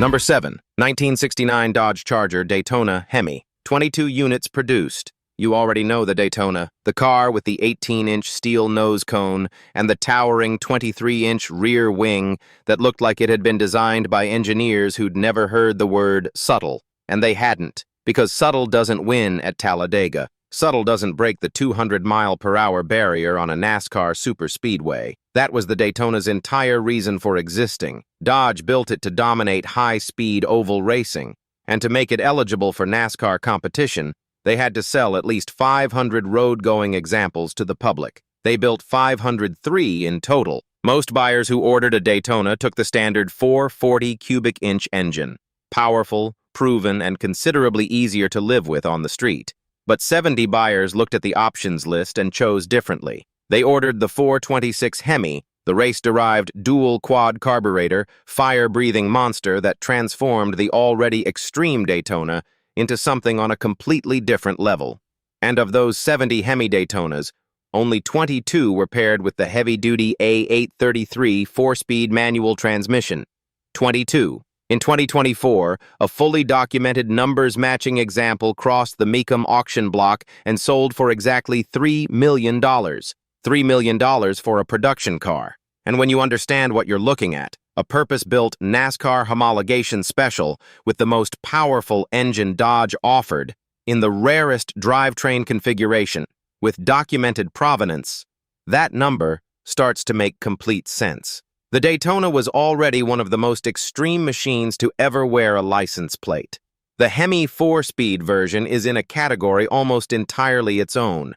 Number 7. 1969 Dodge Charger Daytona HEMI. 22 units produced. You already know the Daytona, the car with the 18-inch steel nose cone and the towering 23-inch rear wing that looked like it had been designed by engineers who'd never heard the word subtle. And they hadn't, because subtle doesn't win at Talladega. Subtle doesn't break the 200-mile-per-hour barrier on a NASCAR superspeedway. That was the Daytona's entire reason for existing. Dodge built it to dominate high-speed oval racing, and to make it eligible for NASCAR competition, they had to sell at least 500 road-going examples to the public. They built 503 in total. Most buyers who ordered a Daytona took the standard 440 cubic inch engine. Powerful, proven, and considerably easier to live with on the street. But 70 buyers looked at the options list and chose differently. They ordered the 426 HEMI, the race-derived dual-quad carburetor, fire-breathing monster that transformed the already extreme Daytona into something on a completely different level. And of those 70 HEMI Daytonas, only 22 were paired with the heavy-duty A833 four-speed manual transmission. 22. In 2024, a fully documented numbers-matching example crossed the Mecum auction block and sold for exactly $3 million. $3 million for a production car. And when you understand what you're looking at, a purpose-built NASCAR homologation special with the most powerful engine Dodge offered, in the rarest drivetrain configuration, with documented provenance, that number starts to make complete sense. The Daytona was already one of the most extreme machines to ever wear a license plate. The HEMI 4-speed version is in a category almost entirely its own.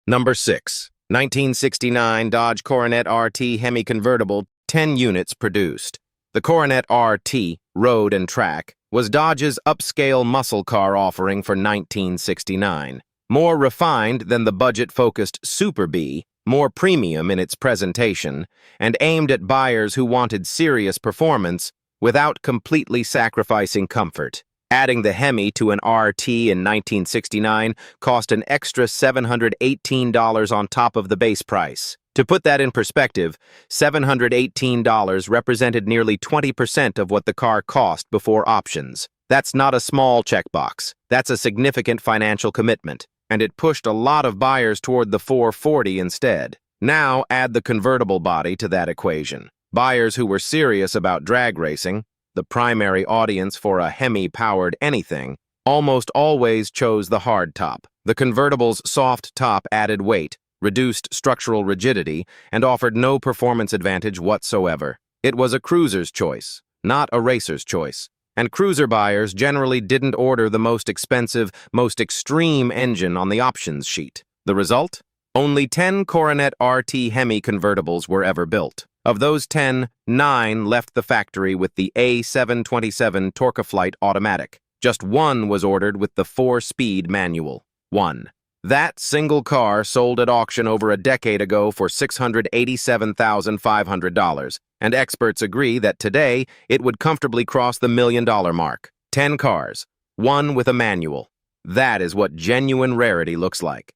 Number 6. 1969 Dodge Coronet RT HEMI convertible, 10 units produced. The Coronet RT, road and track, was Dodge's upscale muscle car offering for 1969. More refined than the budget-focused Super B, more premium in its presentation, and aimed at buyers who wanted serious performance without completely sacrificing comfort. Adding the HEMI to an RT in 1969 cost an extra $718 on top of the base price. To put that in perspective, $718 represented nearly 20% of what the car cost before options. That's not a small checkbox. That's a significant financial commitment, and it pushed a lot of buyers toward the 440 instead. Now add the convertible body to that equation. Buyers who were serious about drag racing, the primary audience for a HEMI-powered anything, almost always chose the hardtop. The convertible's soft top added weight, reduced structural rigidity, and offered no performance advantage whatsoever. It was a cruiser's choice, not a racer's choice. And cruiser buyers generally didn't order the most expensive, most extreme engine on the options sheet. The result? Only 10 Coronet RT HEMI convertibles were ever built. Of those 10, 9 left the factory with the A727 Torqueflite automatic. Just one was ordered with the 4-speed manual. One. That single car sold at auction over a decade ago for $687,500, and experts agree that today it would comfortably cross the $1 million mark. 10 cars, one with a manual. That is what genuine rarity looks like.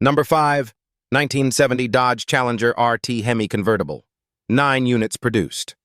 Number 5. 1970 Dodge Challenger RT HEMI convertible. 9 units produced.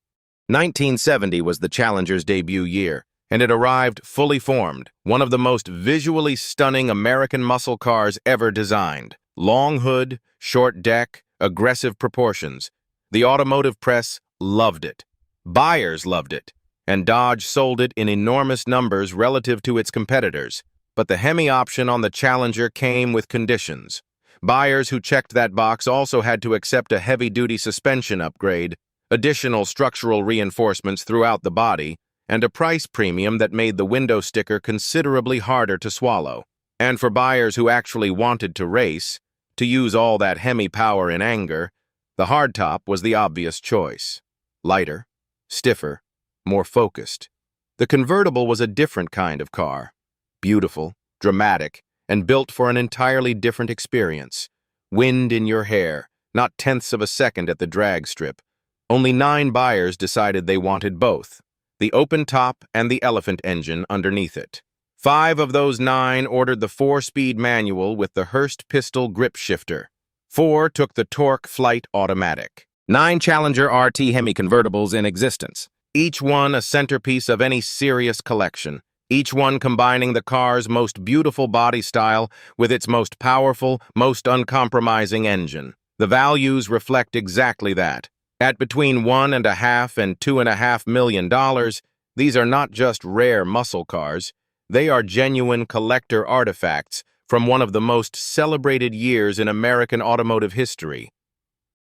1970 was the Challenger's debut year, and it arrived fully formed, one of the most visually stunning American muscle cars ever designed. Long hood, short deck, aggressive proportions. The automotive press loved it. Buyers loved it, and Dodge sold it in enormous numbers relative to its competitors. But the HEMI option on the Challenger came with conditions. Buyers who checked that box also had to accept a heavy-duty suspension upgrade, additional structural reinforcements throughout the body, and a price premium that made the window sticker considerably harder to swallow. And for buyers who actually wanted to race, to use all that HEMI power in anger, the hardtop was the obvious choice. Lighter, stiffer, more focused. The convertible was a different kind of car. Beautiful, dramatic, and built for an entirely different experience. Wind in your hair, not tenths of a second at the drag strip. Only 9 buyers decided they wanted both, the open top and the elephant engine underneath it. 5 of those 9 ordered the 4-speed manual with the Hurst pistol grip shifter. 4 took the Torqueflite automatic. 9 Challenger RT HEMI convertibles in existence. each one a centerpiece of any serious collection, each one combining the car's most beautiful body style with its most powerful, most uncompromising engine. The values reflect exactly that. At between $1.5 and $2.5 million, these are not just rare muscle cars, they are genuine collector artifacts from one of the most celebrated years in American automotive history.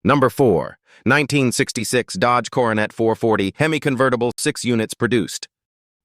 Number 4. 1966 Dodge Coronet 440 HEMI convertible 6 units produced.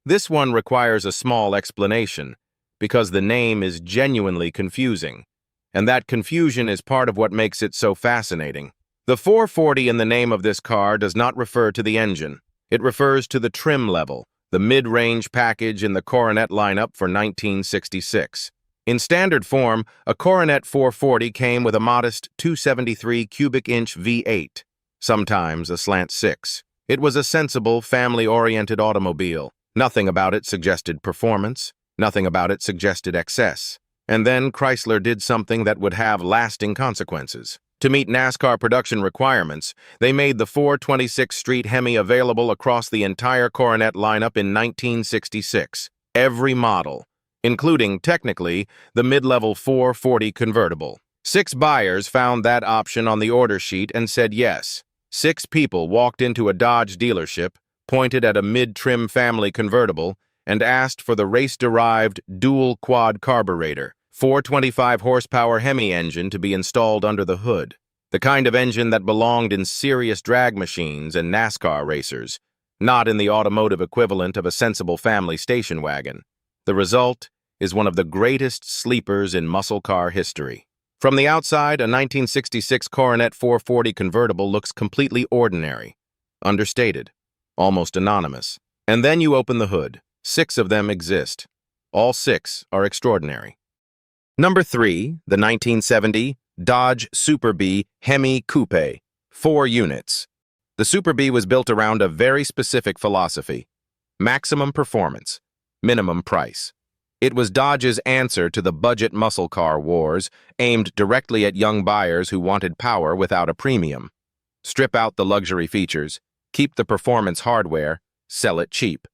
This one requires a small explanation, because the name is genuinely confusing, and that confusion is part of what makes it so fascinating. The 440 in the name of this car does not refer to the engine. It refers to the trim level, the mid-range package in the Coronet lineup for 1966. In standard form, a Coronet 440 came with a modest 273 cubic inch V8, sometimes a slant 6. It was a sensible, family-oriented automobile. Nothing about it suggested performance. Nothing about it suggested excess. And then Chrysler did something that would have lasting consequences. To meet NASCAR production requirements, they made the 426 Street HEMI available across the entire Coronet lineup in 1966. Every model, including, technically, the mid-level 440 convertible. 6 buyers found that option on the order sheet and said yes. 6 people walked into a Dodge dealership, pointed at a mid-trim family convertible, and asked for the race-derived dual-quad carburetor, 425 horsepower HEMI engine to be installed under the hood. The kind of engine that belonged in serious drag machines and NASCAR racers, not in the automotive equivalent of a sensible family station wagon. The result is one of the greatest sleepers in muscle car history. From the outside, a 1966 Coronet 440 convertible looks completely ordinary, understated, almost anonymous. And then you open the hood. 6 of them exist. All 6 are extraordinary. Number 3, the 1970 Dodge Super Bee HEMI Coupe, 4 units. The Super Bee was built around a very specific philosophy: maximum performance, minimum price. It was Dodge's answer to the budget muscle car wars, aimed directly at young buyers who wanted power without a premium. Strip out the luxury features, keep the performance hardware, sell it cheap.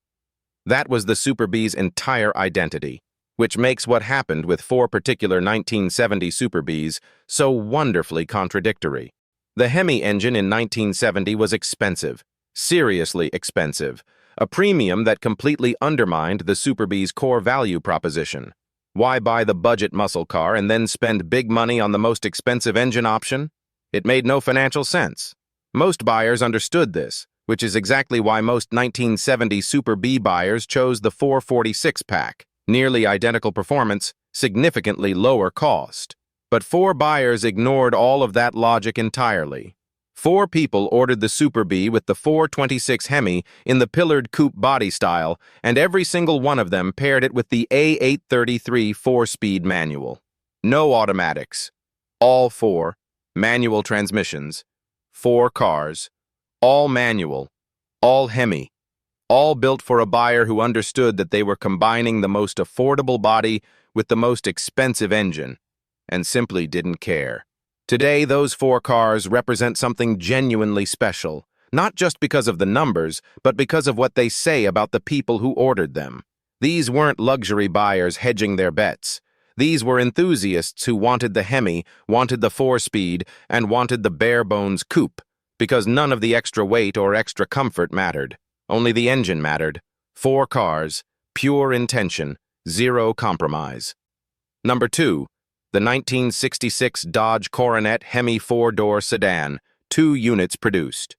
That was the Super Bee's entire identity, which makes what happened with 4 particular 1970 Super Bees so wonderfully contradictory. The HEMI engine in 1970 was expensive, seriously expensive, a premium that completely undermined the Super Bee's core value proposition. Why buy the budget muscle car and then spend big money on the most expensive engine option? It made no financial sense. Most buyers understood this, which is exactly why most 1970 Super Bee buyers chose the 446 pack. Nearly identical performance, significantly lower cost. But 4 buyers ignored all of that logic entirely. 4 people ordered the Super Bee with the 426 HEMI in the pillared coupe body style, and every single one of them paired it with the A833 4-speed manual. No automatics. All 4. Manual transmissions. 4 cars. All manual. All HEMI. All built for a buyer who understood that they were combining the most affordable body with the most expensive engine, and simply didn't care. Today, those 4 cars represent something genuinely special, not just because of the numbers, but because of what they say about the people who ordered them. These weren't luxury buyers hedging their bets. These were enthusiasts who wanted the HEMI, wanted the 4-speed, and wanted the bare-bones coupe, because none of the extra weight or extra comfort mattered. Only the engine mattered. 4 cars, pure intention, zero compromise. Number 2, the 1966 Dodge Coronet HEMI 4-door sedan, 2 units produced.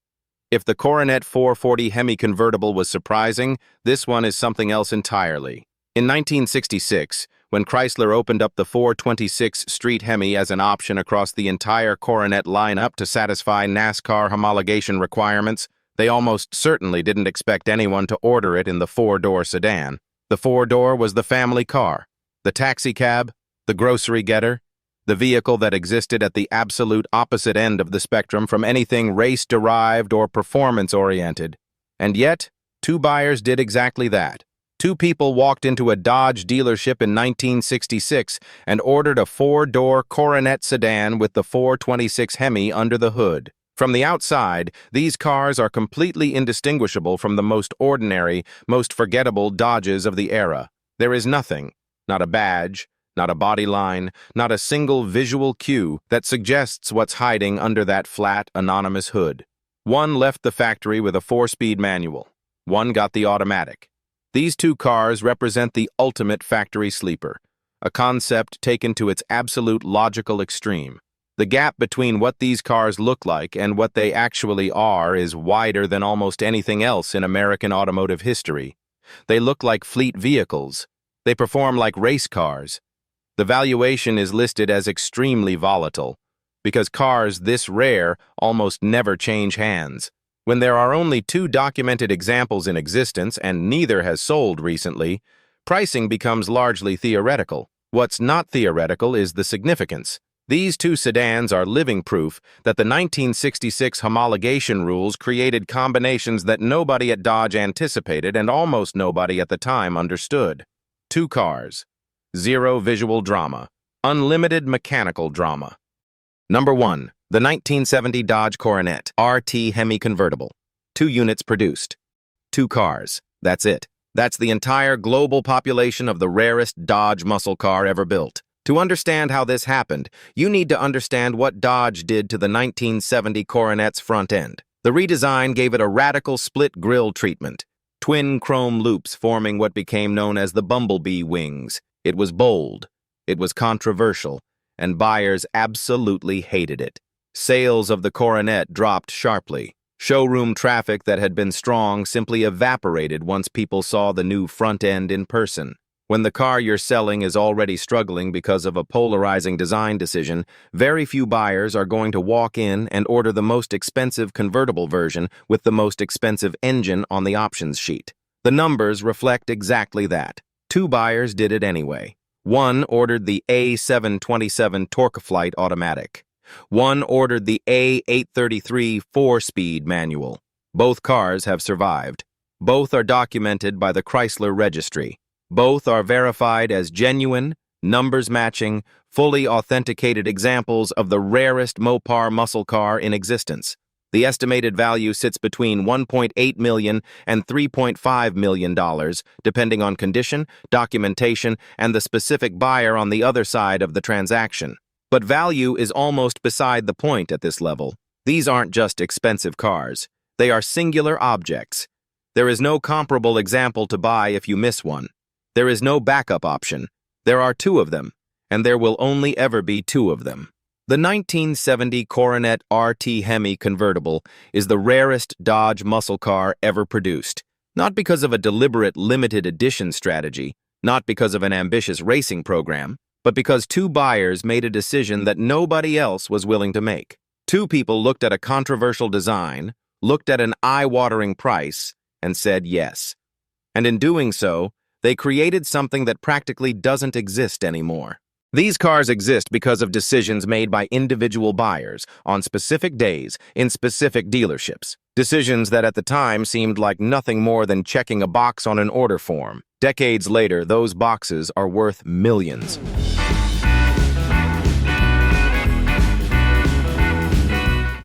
If the Coronet 440 HEMI convertible was surprising, this one is something else entirely. In 1966, when Chrysler opened up the 426 Street HEMI as an option across the entire Coronet lineup to satisfy NASCAR homologation requirements, they almost certainly didn't expect anyone to order it in the 4-door sedan. The 4-door was the family car, the taxi cab, the grocery getter, the vehicle that existed at the absolute opposite end of the spectrum from anything race-derived or performance-oriented. And yet, 2 buyers did exactly that. 2 people walked into a Dodge dealership in 1966 and ordered a 4-door Coronet sedan with the 426 HEMI under the hood. From the outside, these cars are completely indistinguishable from the most ordinary, most forgettable Dodges of the era. There is nothing, not a badge, not a body line, not a single visual cue that suggests what's hiding under that flat, anonymous hood. One left the factory with a 4-speed manual. One got the automatic. These two cars represent the ultimate factory sleeper, a concept taken to its absolute logical extreme. The gap between what these cars look like and what they actually are is wider than almost anything else in American automotive history. They look like fleet vehicles. They perform like race cars. The valuation is listed as extremely volatile, because cars this rare almost never change hands. When there are only 2 documented examples in existence and neither has sold recently, pricing becomes largely theoretical. What's not theoretical is the significance. These 2 sedans are living proof that the 1966 homologation rules created combinations that nobody at Dodge anticipated and almost nobody at the time understood. 2 cars. 0 visual drama. Unlimited mechanical drama. Number 1. The 1970 Dodge Coronet RT HEMI convertible. 2 units produced. 2 cars. That's it. That's the entire global population of the rarest Dodge muscle car ever built. To understand how this happened, you need to understand what Dodge did to the 1970 Coronet's front end. The redesign gave it a radical split grille treatment, twin chrome loops forming what became known as the bumblebee wings. It was bold, it was controversial, and buyers absolutely hated it. Sales of the Coronet dropped sharply. Showroom traffic that had been strong simply evaporated once people saw the new front end in person. When the car you're selling is already struggling because of a polarizing design decision, very few buyers are going to walk in and order the most expensive convertible version with the most expensive engine on the options sheet. The numbers reflect exactly that. 2 buyers did it anyway. One ordered the A727 TorqueFlite automatic. One ordered the A833 4-speed manual. Both cars have survived. Both are documented by the Chrysler registry. Both are verified as genuine, numbers-matching, fully authenticated examples of the rarest Mopar muscle car in existence. The estimated value sits between $1.8 million and $3.5 million, depending on condition, documentation, and the specific buyer on the other side of the transaction. But value is almost beside the point at this level. These aren't just expensive cars. They are singular objects. There is no comparable example to buy if you miss one. There is no backup option. There are 2 of them, and there will only ever be 2 of them. The 1970 Coronet RT HEMI convertible is the rarest Dodge muscle car ever produced, not because of a deliberate limited edition strategy, not because of an ambitious racing program, but because 2 buyers made a decision that nobody else was willing to make. 2 people looked at a controversial design, looked at an eye-watering price, and said yes. And in doing so, they created something that practically doesn't exist anymore. These cars exist because of decisions made by individual buyers on specific days in specific dealerships. Decisions that at the time seemed like nothing more than checking a box on an order form. Decades later, those boxes are worth millions.